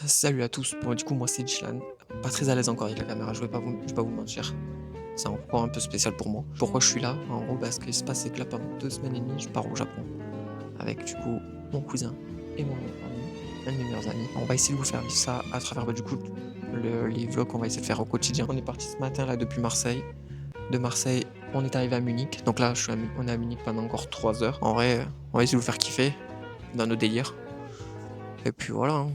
Salut à tous. Bon, du coup, moi, c'est Dylan. Pas très à l'aise encore avec la caméra, je vais pas vous mentir. C'est encore un peu spécial pour moi. Pourquoi je suis là? En gros, ce qui se passe, c'est que là, pendant 2 semaines et demie, je pars au Japon. Avec, du coup, mon cousin et mon meilleur ami, un de mes meilleurs amis. On va essayer de vous faire vivre ça à travers, du coup, les vlogs qu'on va essayer de faire au quotidien. On est parti ce matin, là, depuis Marseille. De Marseille, on est arrivé à Munich. Donc là, on est à Munich pendant encore 3 heures. En vrai, on va essayer de vous faire kiffer dans nos délires. Et puis voilà, hein.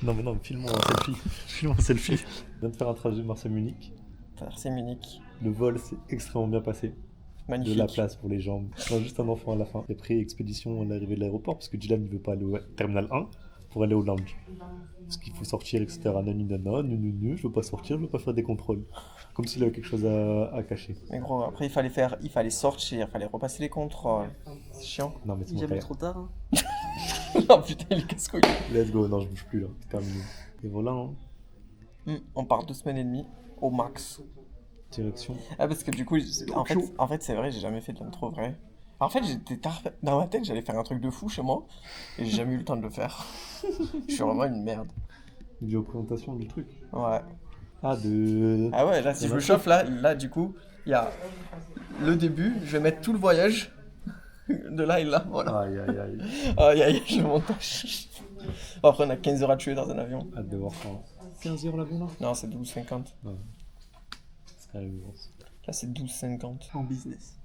Non mais non, filme-moi un selfie. Filme-moi un selfie. Je viens de faire un trajet Marseille-Munich. Traversée Munich. Le vol s'est extrêmement bien passé. Magnifique. De la place pour les jambes. Non, juste un enfant à la fin. J'ai pris expédition à l'arrivée de l'aéroport parce que Dylan ne veut pas aller au terminal 1 pour aller au lounge. Parce qu'il faut sortir, etc. Non, je veux pas sortir, je veux pas faire des contrôles. Comme s'il avait quelque chose à cacher. Mais gros, après il fallait sortir, il fallait repasser les contrôles. C'est chiant. Non mais c'est bon, Jamais frère. trop tard. Hein. Oh putain, il est casse-couille. Let's go, non je bouge plus là, c'est terminé. Et voilà, hein. On part 2 semaines et demie au max. Direction. Ah, parce que du coup, en fait c'est vrai, j'ai jamais fait de l'intro vrai. En fait, j'étais tard. Dans ma tête, j'allais faire un truc de fou chez moi et j'ai jamais eu le temps de le faire. Je suis vraiment une merde. Vidéo présentation du truc. Ouais. Ah de... Ah ouais, là si je me chauffe là du coup, il y a le début, je vais mettre tout le voyage de là et là, voilà. Aïe aïe aïe. Aïe aïe, le montage. Après, on a 15 heures à tuer dans un avion. Hâte de voir ça. 15h l'avion là. Non, c'est 12,50. Ouais. C'est quand même immense. Là, c'est 12,50. En business.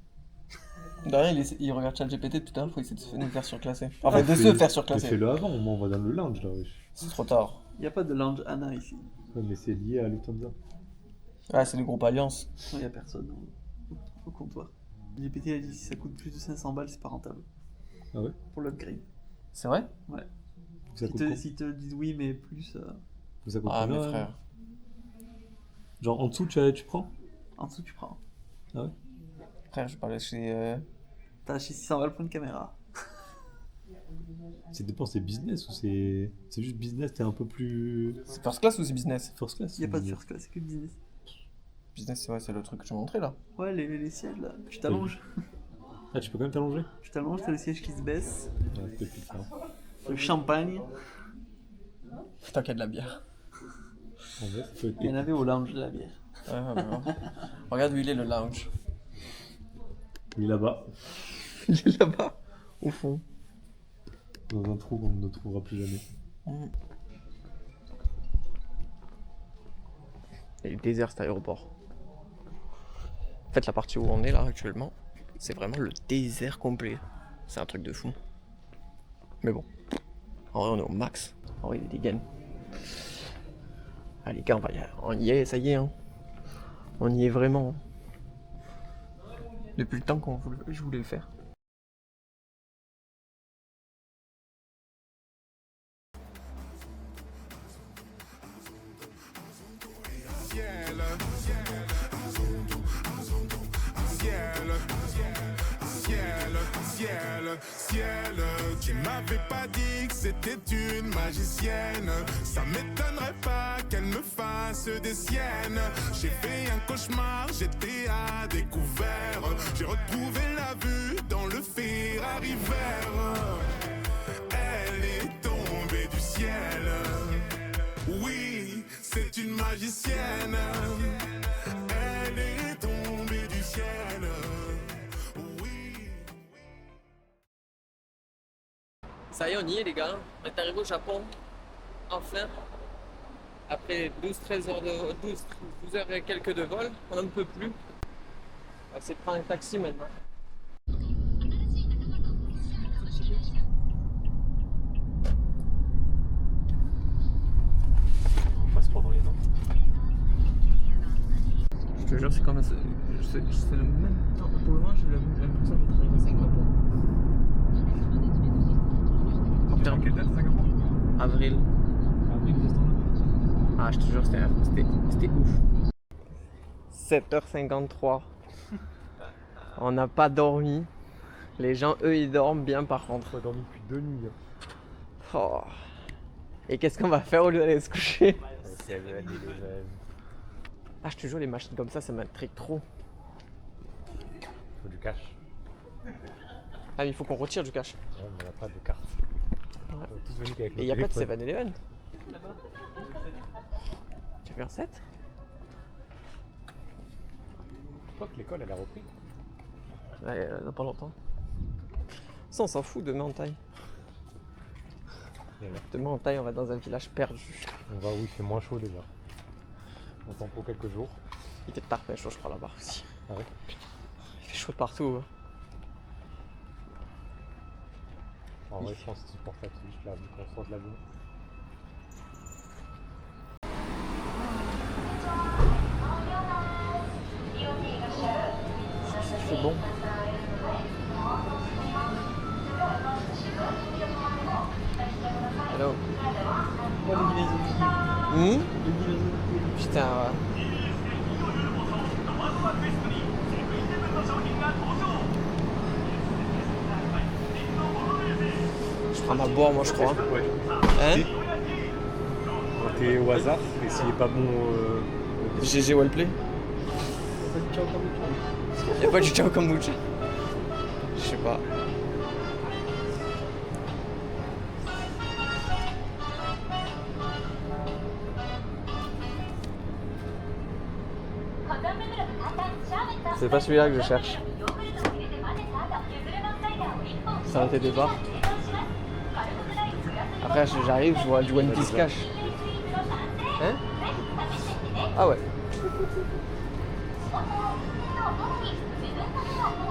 Derrière, il regarde ChatGPT tout à l'heure, faut essayer de se faire surclasser. Enfin, de se faire surclasser. Fais-le avant, au moins on va dans le lounge là, wesh. C'est trop tard. Il n'y a pas de lounge Anna ici. Ouais, mais c'est lié à Lufthansa. Ouais, c'est le groupe Alliance. Il n'y a personne au comptoir. GPT a dit si ça coûte plus de 500 balles, c'est pas rentable. Ah ouais? Pour l'upgrade. C'est vrai? Ça coûte combien? Si te disent oui, mais plus. Ça coûte Ah, combien, mes frères. Genre en dessous, tu prends? En dessous, tu prends. Ah ouais? Frère, je parlais chez. T'as acheté 600 balles pour une caméra. Ça dépend, c'est business ou c'est juste business, t'es un peu plus... C'est first class ou c'est business? First class? Il n'y a pas de business. first class, c'est que business. Business, c'est vrai, c'est le truc que je t'ai montré là. Ouais, les sièges là. Tu t'allonges. Ah, tu peux quand même t'allonger? Tu t'allonges, t'as le siège qui se baisse. Ouais, c'était plus ça. Le champagne. Putain, qu'il y a de la bière. En vrai, ça peut être... Il y en avait au lounge de la bière. Ouais. Regarde où il est le lounge. Il est là-bas, Il est là-bas, au fond. dans un trou qu'on ne trouvera plus jamais. Il est désert cet aéroport. En fait, la partie où on est là actuellement, c'est vraiment le désert complet. C'est un truc de fou. Mais bon, en vrai, on est au max. En vrai, il y a des gains. Ah, les gars, on y est, ça y est. Hein. On y est vraiment. Depuis le temps je voulais le faire. Ciel, tu m'avais pas dit que c'était une magicienne. Ça m'étonnerait pas qu'elle me fasse des siennes. J'ai fait un cauchemar, j'étais à découvert. J'ai retrouvé la vue dans le Ferrari vert. Elle est tombée du ciel. Oui, c'est une magicienne. Elle est tombée du ciel. Ça y est, on y est les gars, on est arrivé au Japon, enfin, après 12 heures et quelques de vol, on n'en peut plus. On va essayer de prendre un taxi maintenant. On passe pas dans les dents. Je te jure, c'est comme c'est le même temps, pour le moment j'ai l'impression d'être arrivé à Singapour. Putain. Quelle date, Singapour? Avril. Avril, c'est ce temps-là. Ah, je te jure, c'était ouf. 7h53. On n'a pas dormi. Les gens, eux, ils dorment bien par contre. On a dormi depuis 2 nuits. Oh. Et qu'est-ce qu'on va faire au lieu d'aller se coucher? Ah, je te jure, les machines comme ça m'intrigue trop. Faut du cash. Ah, mais il faut qu'on retire du cash. Ouais, mais on n'a pas de carte. Ouais. On est tous venus qu'avec Et il n'y a pas de téléphone. 7-Eleven. Tu as vu un 7? Je crois que l'école elle a repris. Ouais, dans pas longtemps. Ça, on s'en fout, demain on taille. Et là, Demain on taille, on va dans un village perdu. on va où il fait moins chaud déjà. On attend pour quelques jours. Il était tard, mais chaud, je crois, là-bas aussi. Ah ouais. Il fait chaud de partout. Hein. En vrai, je pense que c'est supportable là, vu qu'on sort de l'avion. C'est bon. Hello. Ouais, le dinosaure. Hmm? Le dinosaure. Putain, ouais. Je prends ma boire, moi, je crois. Ouais. Hein? Quand t'es au hasard, et s'il est pas bon. GG Wellplay. Y'a pas du ciao kombucha? Je sais pas. C'est pas celui-là que je cherche. Ça a été départ. Après j'arrive, je vois du One Piece Cash. Hein? Ah ouais.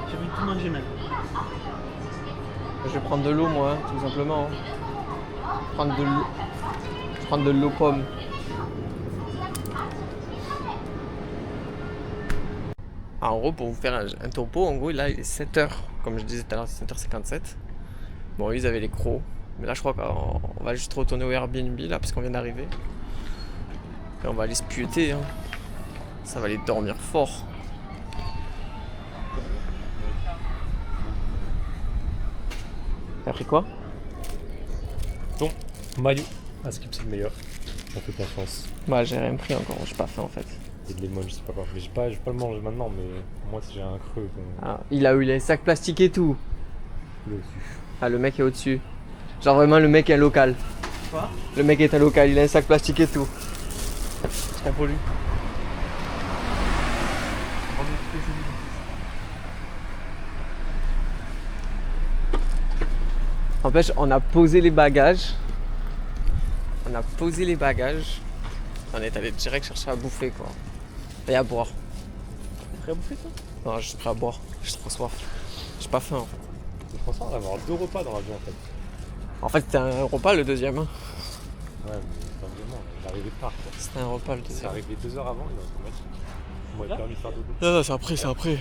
J'ai envie de tout manger même. Je vais prendre de l'eau moi, hein, tout simplement. Hein. Je prends de l'eau pomme. En gros, pour vous faire un topo, en gros, là, il est 7h. Comme je disais tout à l'heure, c'est 7h57. Bon, ils avaient les crocs. Mais là, je crois qu'on va juste retourner au Airbnb, là, parce qu'on vient d'arriver. Et on va aller se piéter. Hein. Ça va aller dormir fort. T'as pris quoi? Ton maillot. Ah, Skip, c'est le meilleur. On fait confiance. Bah, j'ai rien pris encore, j'ai pas faim en fait. Et de lemon, je sais pas quoi. Mais je vais pas le manger maintenant, mais moi, si j'ai un creux, bon, Ah, il a eu les sacs plastiques et tout. le dessus. Ah, le mec est au-dessus. Genre vraiment, le mec est un local. Quoi? Le mec est un local, il a un sac plastique et tout. C'est pas pour lui. N'empêche, on a posé les bagages. On a posé les bagages. On est allé direct chercher à bouffer quoi. Et à boire. T'es prêt à bouffer toi? Non, je suis prêt à boire. J'ai trop soif. J'ai pas faim en fait. Je pense qu'on va avoir 2 repas dans l'avion en fait. En fait, c'était un repas le deuxième. Hein. Ouais, mais pas vraiment, il est arrivé tard quoi. C'était un repas le C'est deuxième. arrivé 2 heures avant, il a automatique. Moi, il a permis de faire dodo. Non, non, c'est après, c'est après.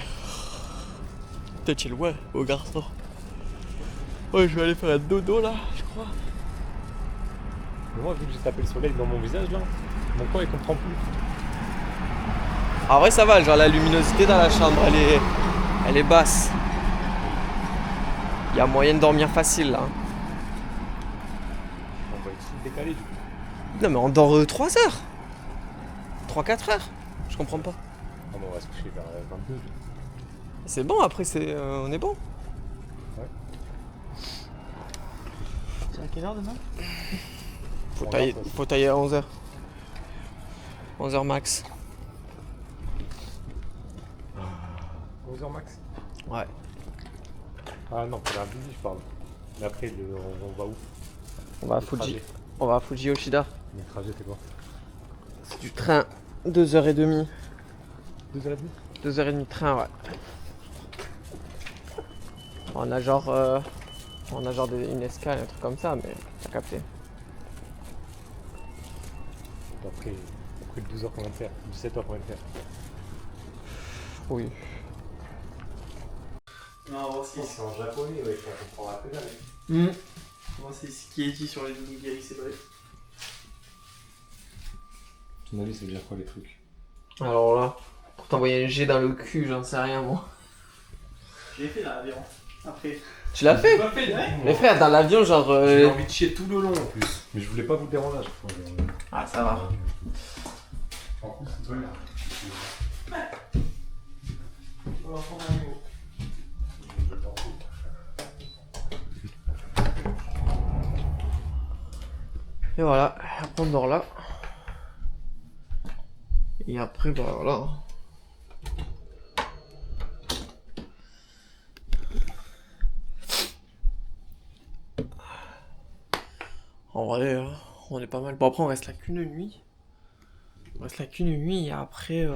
Peut-être il est loin, au garçon. Ouais, je vais aller faire un dodo là, je crois. Mais moi, vu que j'ai tapé le soleil dans mon visage là, mon corps il comprend plus. En vrai, ça va, genre la luminosité dans la chambre, elle est basse. Il y a moyen de dormir facile là. On va être décalé du coup. Non, mais on dort 3 heures. 3-4 heures. Je comprends pas. Ah, mais on va se coucher vers 22. C'est bon, après, on est bon. C'est à quelle heure demain? Faut tailler à 11h. 11h max. 11h max. Ouais. Ah non, pour la Airbnb je parle. Mais après, on va où? On va à Le Fuji. trajet. On va à Fuji Yoshida. Le trajet, c'est quoi? C'est du train. 2h30. 2h30? 2h30 de train, ouais. On a genre une escale, un truc comme ça, mais t'as capté. Après 12h combien de faire? 17h combien de faire? Oui. Non, aussi. C'est en japonais, ouais, on comprendra que dalle. Bon, c'est ce qui est dit sur les nigiri, c'est vrai. À ton avis, ça veut dire quoi les trucs? Alors là, pour t'envoyer un jet dans le cul, j'en sais rien moi. J'ai fait là, l'avion. Après. Tu l'as fait? Pas fait, Mais frère, dans l'avion, genre. J'ai envie de chier tout le long en plus. Mais je voulais pas vous déranger à chaque fois. Ah, ça va. En plus, c'est toi là. On va prendre un niveau. Et voilà, après on dort là. Et après, bah voilà. En vrai, on est pas mal. Bon, après, on reste là qu'une nuit. On reste là qu'une nuit et après,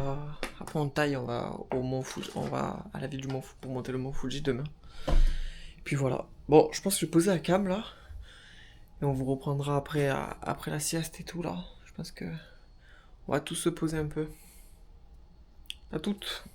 après on taille, on va au Mont Fuji, on va à la ville du Mont Fuji pour monter le Mont Fuji demain. Et puis voilà. Bon, je pense que je vais poser la cam là. Et on vous reprendra après, après la sieste et tout là. Je pense que on va tous se poser un peu. À toutes.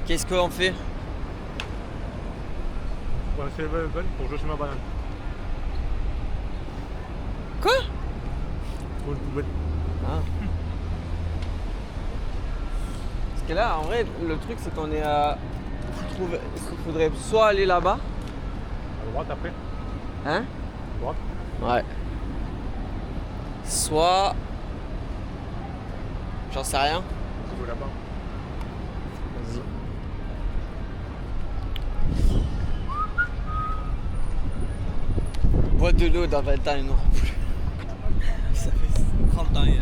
Qu'est-ce qu'on fait? On va faire le pour jouer sur ma banane. Quoi? Pour le poubelle. Ah. Parce que là, en vrai, le truc c'est qu'on est à. Il faudrait soit aller là-bas. À droite après. Hein? À droite. Ouais. Soit. J'en sais rien. On va là-bas. Vas-y. Boîte de l'eau dans 20 ans, il n'aura plus. Ça fait 30 ans, il y a.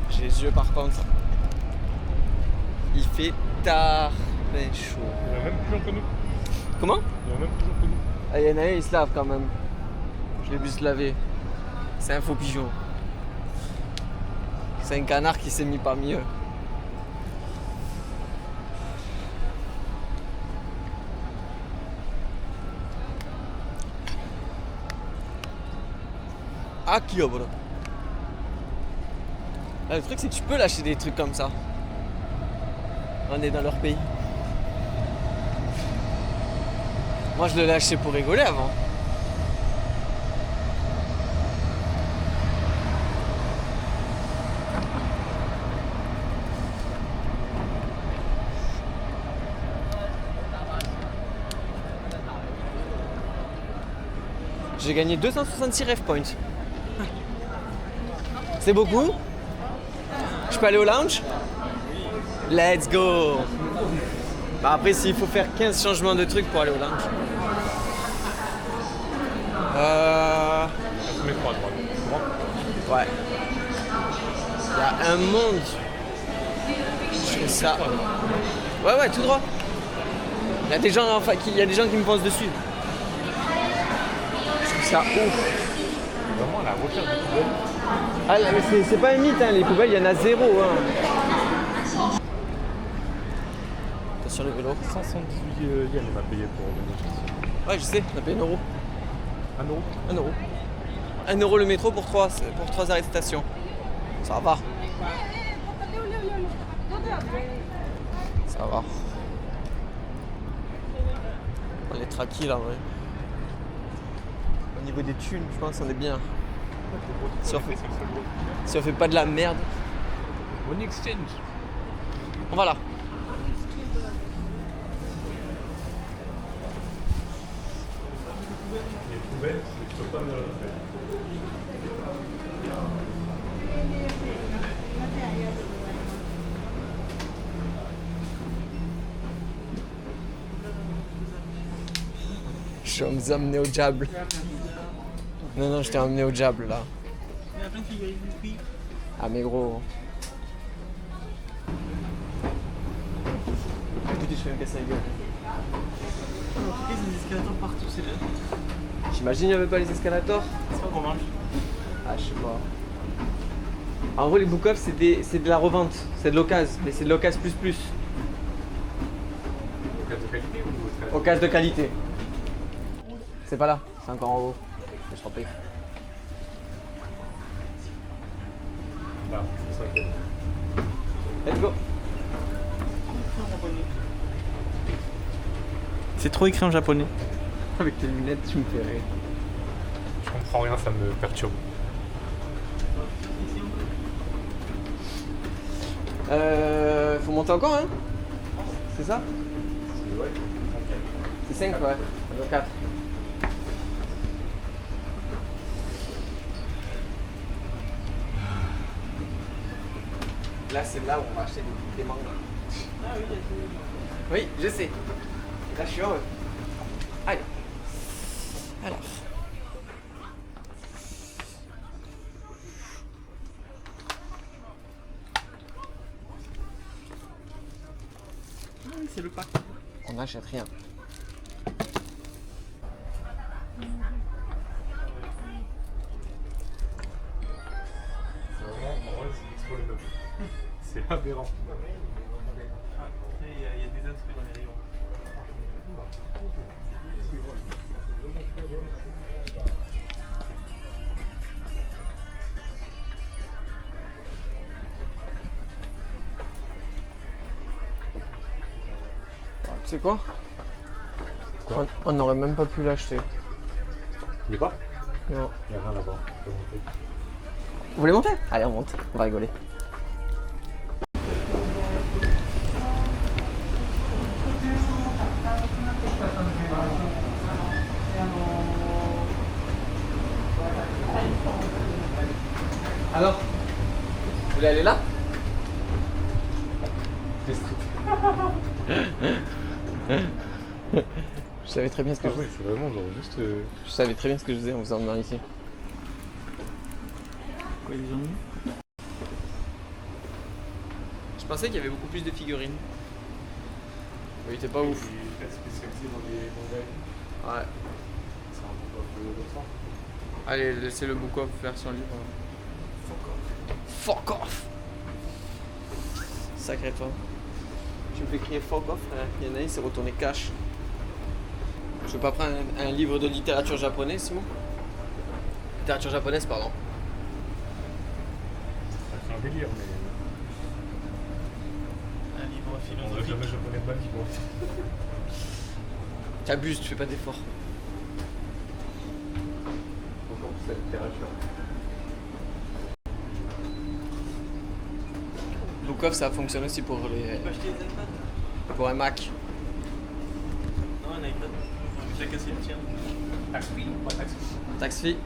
J'ai les yeux par contre. Il fait tard, mais chaud. Il y en a même plus gens que nous. Comment? Il y en a même plus gens que nous. Ah, il y en a un, il se lave quand même. Je l'ai vu se laver. C'est un faux pigeon. C'est un canard qui s'est mis parmi eux. Ah, qui bro. Ah, le truc, c'est que tu peux lâcher des trucs comme ça. On est dans leur pays. Moi, je le lâchais pour rigoler avant. J'ai gagné 266 ref points. C'est beaucoup? Je peux aller au lounge? Let's go! Bah après, s'il faut faire 15 changements de trucs pour aller au lounge. On se met trois à droite. Ouais. Il y a un monde. Je fais ça. Ouais, tout droit. Il y a des gens, enfin, il y a des gens qui me pensent dessus. Je trouve ça ouf. Vraiment à la recherche de poubelles. Ah, mais c'est pas un mythe, hein. Les poubelles, il y en a zéro. Hein. T'es sur le vélo? 178 yens on a payé pour venir ici. Ouais, je sais, on a payé 1 euro. 1 euro. 1 euro. 1 euro le métro pour 3 arrêts de station. Ça va. Ça va. On est tranquille en vrai. Au niveau des thunes, je pense qu'on est bien. Si on fait pas de la merde. One exchange. On va là. Les poubelles, c'est plutôt pas mal fait. Je suis emmené au diable. Non, non, je t'ai emmené au diable là. Il y a plein de figurines du prix. Ah, mais gros. Écoutez, je vais me casser la gueule. En tout cas, ils ont des escalators partout, c'est là. J'imagine il n'y avait pas les escalators. C'est pas qu'on mange. Ah, je sais pas. En gros, les book-off, c'est de la revente. C'est de l'occasion. Mais c'est de l'occasion plus plus. Occasion de qualité ou Occasion de qualité. C'est pas là, c'est encore en haut. Je t'en prie. Là, c'est ça. Let's go. C'est trop écrit en japonais. Avec tes lunettes, tu me fais rire. Je comprends rien, ça me perturbe. Faut monter encore, hein? C'est ça? Ouais. C'est 5, ouais. 4. Là, c'est là où on va acheter des mangas. Ah oui, Oui, je sais. Là, je suis heureux. Allez. Alors. Ah oui, c'est le pack. On n'achète rien. C'est vraiment, en vrai, c'est expo les meubles. C'est aberrant. Après, il y a des inscrits dans les rayons. Tu sais quoi? Quoi? On n'aurait même pas pu l'acheter. Il est pas? Non. Il n'y a rien là-bas. Je peux monter. Vous voulez monter? Allez, on monte. On va rigoler. Alors? Vous voulez aller là? Je savais très bien ce que Ah je ouais, c'est vraiment genre juste. Je savais très bien ce que je faisais en vous emmenant ici. Quoi, ils ont mis? Je pensais qu'il y avait beaucoup plus de figurines. Oui, t'es pas ouf. Il est spécialisé dans les mangas. Ouais. C'est un peu comme ça. Allez, laissez le book off version libre. Fuck off. Sacré toi. Tu me fais crier fuck off, frère. Il y en a un, il s'est retourné cash. Je vais pas prendre un livre de littérature japonaise, Simon? Littérature japonaise, pardon. Ça fait un délire, mais. Un livre On dirait philosophique. jamais japonais de ma vie, moi. T'abuses, tu fais pas d'efforts. Encore plus la littérature. Book off, ça fonctionne aussi pour Tu peux acheter des iPads? pour un Mac. Non, un iPad. J'ai cassé le tien. Tax free ou pas tax free? Tax free.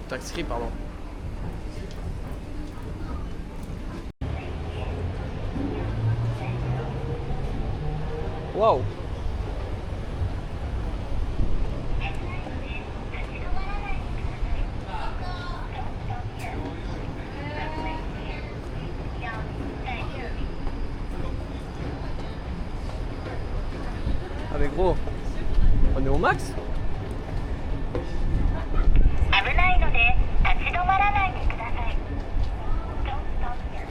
Tax free, pardon. Waouh. Ah mais gros, on est au max? 危ないので立ち止まらないでください。Don't stop here.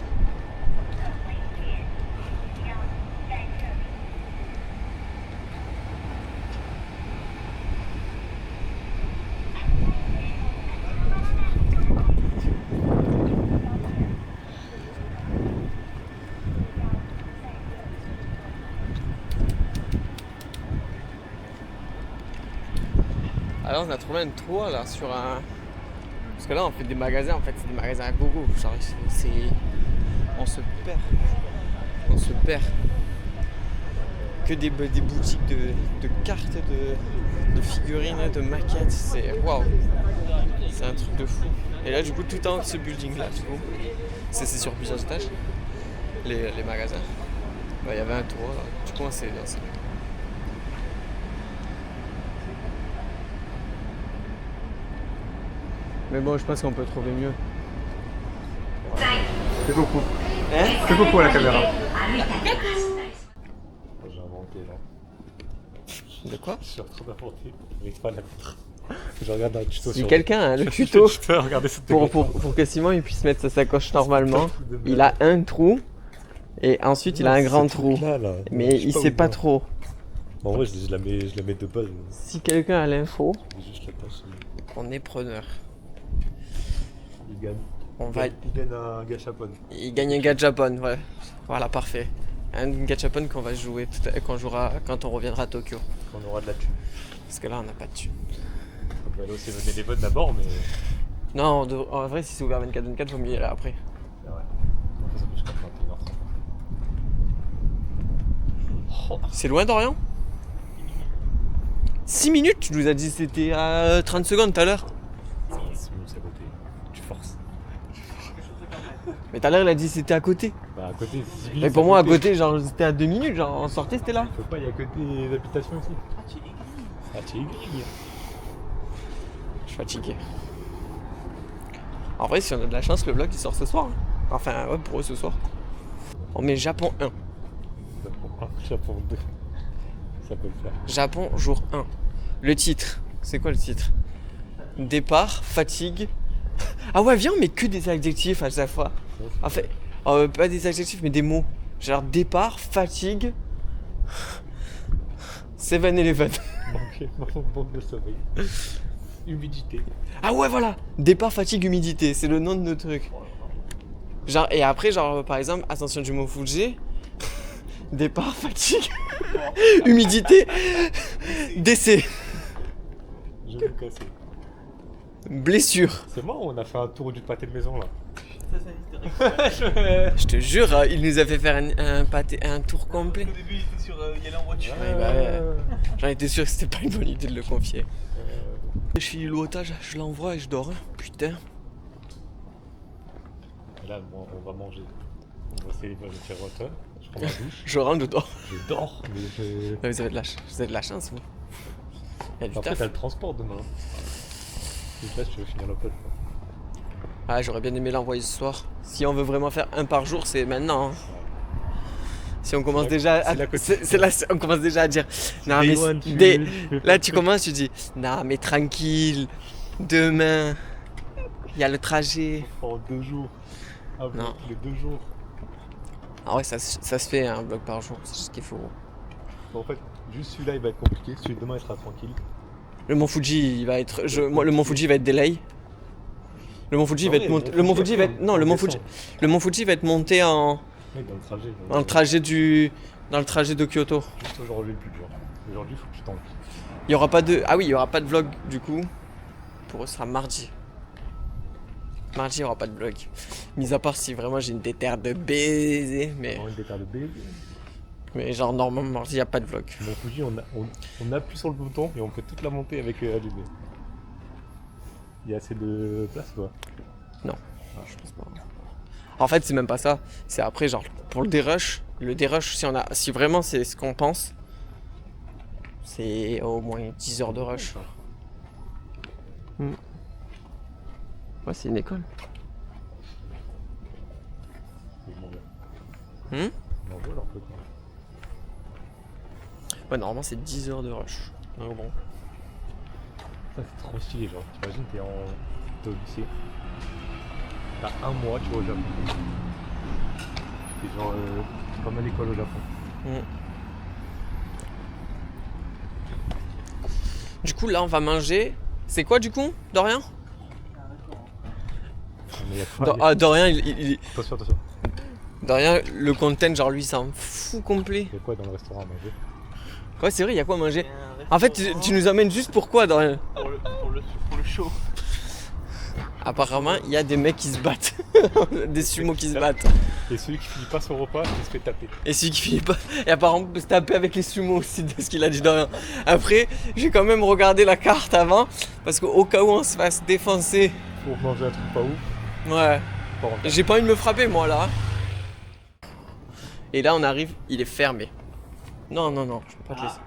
Alors on a trouvé un toit là sur un... Parce que là on fait des magasins, en fait c'est des magasins à gogo. Genre c'est... On se perd. On se perd. Que des boutiques de cartes, de figurines, de maquettes. C'est... Waouh. C'est un truc de fou. Et là du coup tout en haut de ce building là, du coup. C'est sur plusieurs étages. Les magasins. Bah, il y avait un toit là. Du coup c'est bien ça. Mais bon, je pense qu'on peut trouver mieux. C'est beaucoup. Hein? C'est beaucoup à la caméra. J'ai inventé là. De quoi? Je suis en train d'inventer. J'arrive pas à la mettre. Je regarde un tuto Si sur quelqu'un a le tuto Je peux regarder cette pour que Simon il puisse mettre sa sacoche normalement, il a un trou et ensuite il a un grand trou. Mais il sait pas trop. En vrai, je la mets de base. Si quelqu'un a l'info, Juste la tâche. on est preneur. Il gagne. Il gagne un gachapon. Il gagne un gachapon, ouais. Voilà, parfait. Un gachapon qu'on va jouer qu'on jouera quand on reviendra à Tokyo. On aura de la thune. Parce que là, on n'a pas de thune. On va aller aussi mener les bonnes d'abord, mais. Non, en vrai, si c'est ouvert 24/24, vaut mieux y aller après. Ah ouais. Après, ça peut jusqu'à 21h30. Oh, c'est loin d'Orient 6 minutes? Tu nous as dit que c'était à 30 secondes tout à l'heure. 6 minutes à côté. Tu forces. Mais tout à l'heure, il a dit que c'était à côté. Bah, à côté, 6 minutes. Mais pour moi, à côté, genre, c'était à 2 minutes. Genre, on sortait, c'était là. Faut pas, il y a que des habitations ici. Ah, tu es aigri. Je suis fatigué. En vrai, si on a de la chance, le vlog il sort ce soir. Hein. Enfin, ouais, pour eux ce soir. On met Japon 1. Japon 2. Ça peut le faire. Japon jour 1. Le titre. C'est quoi le titre? Départ, fatigue. Ah ouais, viens, on met que des adjectifs à chaque fois. En fait, pas des adjectifs, mais des mots. Genre départ, fatigue. 7-Eleven. Manque de sommeil. Humidité. Ah ouais, voilà. Départ, fatigue, humidité. C'est le nom de nos trucs. Genre, et après, genre, par exemple, ascension du Mont Fuji. Départ, fatigue, humidité, décès, Je vais me casser. blessure. C'est marrant, on a fait un tour du pâté de maison là. Ça, c'est historique. Je te jure, il nous a fait faire un tour complet. Au début, il était sur y aller en voiture. Ouais, bah ouais. J'en étais sûr que c'était pas une bonne idée de le confier. Je finis l'otage, je l'envoie et je dors. Putain. Et là, bon, on va manger. On va essayer de faire votre. Je prends ma douche. Je rentre dedans. Je dors. Mais je... Non, vous avez de la chance, vous. Il y a du Après, taf. t'as le transport demain. Et là, je vais finir le pote. Ah, j'aurais bien aimé l'envoyer ce soir. Si on veut vraiment faire un par jour, c'est maintenant. Hein. Si on commence déjà à... C'est là, on commence déjà à dire... Non, mais... Là, tu commences, tu dis... Non, mais tranquille. Demain, il y a le trajet. En 2 jours. Ah, bon, Non. les 2 jours. Ah ouais, ça se fait un vlog par jour. C'est juste ce qu'il faut. Bon, en fait, juste celui-là, il va être compliqué. Celui de demain, il sera tranquille. Le Mont Fuji, il va être... le Mont Fuji va être delay. Le Mont Fuji va être monté... Le Mont Fuji va être... Non, le Mont Fuji va être monté en... Oui, dans le trajet. Dans le trajet du... Dans le trajet de Kyoto. Juste aujourd'hui, le plus dur. Aujourd'hui, il faut que tu tankes. Il y aura pas de... Ah oui, il y aura pas de vlog du coup. Pour eux, ce sera mardi. Mardi, il n'y aura pas de vlog. Mis à part si vraiment j'ai une déterre de baiser. Mais, On a une déterre de B. mais genre, normalement, mardi, il n'y a pas de vlog. Mon Fuji, on appuie sur le bouton et on peut toute la monter avec allumé. Il y a assez de place, quoi. Non, je pense pas. En fait, c'est même pas ça. C'est après, genre, pour le dérush. Le dérush, si vraiment c'est ce qu'on pense, c'est au moins 10 heures de rush. Ouais, c'est une école. C'est bon, bien. Hmm On en veut, alors, peut-être. Ouais, normalement, c'est 10 heures de rush. Donc bon. Ça, c'est trop stylé, genre. T'imagines, t'es au lycée. T'as 1 mois, tu vas au Japon. C'est genre comme à l'école au Japon. Du coup, là, on va manger. C'est quoi, du coup, Dorian? Mais y a pas, Dorian, il... Attention. Dorian, le content, genre, lui, s'en fout complet. Il y a quoi dans le restaurant à manger? Ouais, c'est vrai, il y a quoi à manger? En fait, tu nous amènes juste pourquoi, Dorian? Pour le show. Apparemment, il y a des mecs qui se battent. Des sumos qui se battent. Et celui qui finit pas son repas, il se fait taper. Et celui qui finit pas. Et apparemment, on peut se taper avec les sumos aussi, de ce qu'il a dit Dorian. Après, j'ai quand même regardé la carte avant. Parce qu'au cas où on se fasse défoncer. Pour manger un truc pas ouf. Ouais. Pas rentable. J'ai pas envie de me frapper, moi, là. Et là, on arrive, il est fermé. Non, je peux pas te laisser.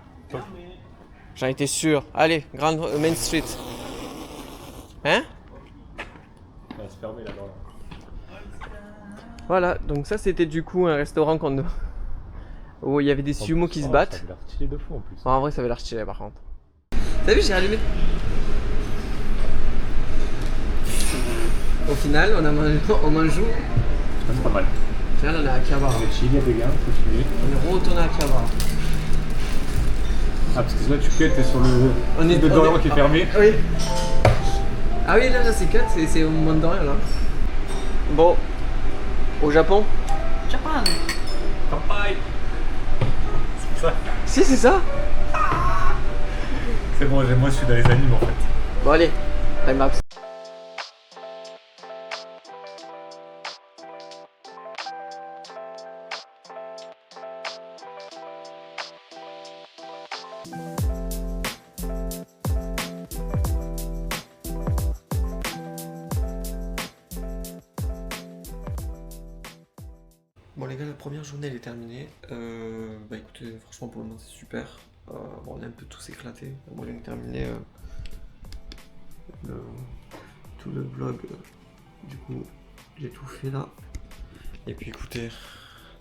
J'en étais sûr. Allez, Grand Main Street. Hein? fermé là-bas. Voilà, donc ça c'était du coup un restaurant où il y avait des sumo qui se battent. Ça avait l'air stylé de fou en plus. En vrai, ça avait l'air stylé par contre. T'as vu, j'ai allumé. Au final, on mange où? C'est pas mal. Au final, on est à Akihabara. On est chill, il y a des gars, faut filmer. On est retourné à Akihabara. Ah, parce que là, tu cut, t'es sur le. On est Dorian qui est fermé. Oui. Ah oui, là c'est cut, c'est au moment de Dorian là. Bon, au Japon. Japan. Kampai. C'est ça. Si, c'est ça. C'est bon, moi je suis dans les animes en fait. Bon, allez, time lapse. Bon les gars, la première journée elle est terminée. Bah écoutez, franchement pour le moment c'est super. Bon, on est un peu tous éclatés. Moi j'ai terminé tout le vlog. Du coup j'ai tout fait là. Et puis écoutez,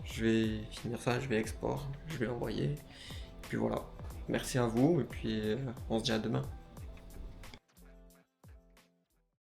je vais finir ça, je vais export, je vais l'envoyer. Et puis voilà. Merci à vous et puis on se dit à demain.